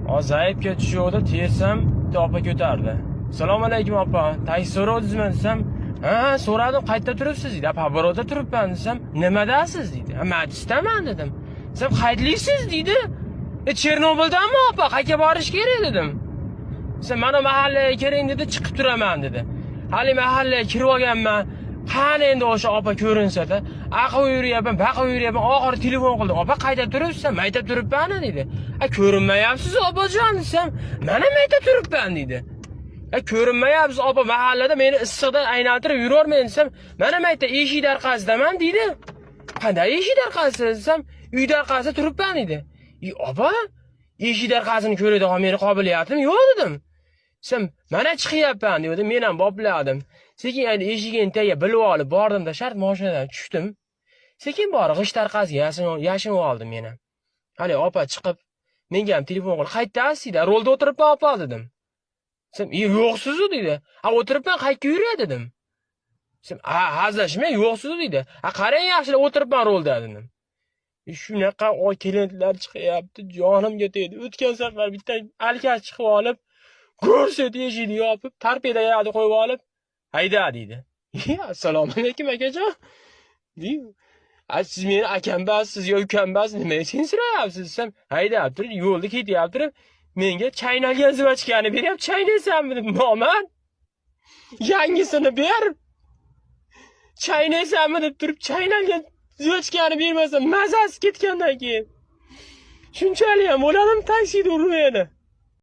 Zaifga tushuvdi, tersam, bitta opa ko'tardi. Assalomu alaykum opa. Taksi so'rovdingizmi desam, ha, so'radim, qayerda turibsiz dedi. Pabroda turibman desam, nimadasiz dedi. Men istaman dedim. Desam, qayerlisiz dedi. Chernobildami opa, qayerga borish kerak dedim. Desam, mana mahallaga keling dedi, chiqib turaman dedi. Hali mahallaga kirib olganman. Qani endi o'sha opa ko'rinsa-da, aqib yuryapman, baqib yuryapman, oxiri telefon qildim. Opa qayerda turibsiz? Mayda turibman dedi. Ko'rinmayapsiz opajon desam, mana mayda turibman dedi. Ko'rinmayapsiz opa, mahallada meni issiqda aylantirib yurormen desam, mana mayda eshik darqasidaman dedi. Qanday eshik darqasi desam, uy darqasida turibman dedi. Opa, eshik darqasini ko'radigan meni qobiliyatim yo'q dedim. Desam, mana chiqyapman dedi. Men ham bopladim. Sekin endi eshigini tagiga bilib olib bordim-da, shart mashinadan tushdim. Sekin borib g'isht darqasiga yashinib oldim men ham. Hali opa chiqib, menga ham telefon qilib, "Qayerdasiz?" dedi. "Rolda o'tiribman opa" dedim. Desam, "Yo'qsiz" dedi. "O'tiribman, qayerga yuray" dedim. Desam, "Hazillashmang, yo'qsiz" dedi. "Qarang, yaxshilab o'tiribman rolda" dedim. Shunaqa klientlar chiqyapti, jonimga tegdi. O'tgan safar bitta alkash chiqib olib, ko'rsat eshikni yopib, torpedaga qo'yib olib, "Hayda" dedi. "Assalomu alaykum akajon." Deyim. "Siz meni akambasiz yo ukambasiz, nimaga sensirayapsiz?" desam, "Haydab turib, yo'lda ketyapti, menga chaynalgan zvachkani beryapti, chaynaysanmi?" dedim. "Nomard. Yangisini ber. Chaynaysanmi?" deb turib, chaynalgan zvachkani bermasa, mazasi ketgandan keyin. Shunchalik ham bo'ladimi taksida urmaydi.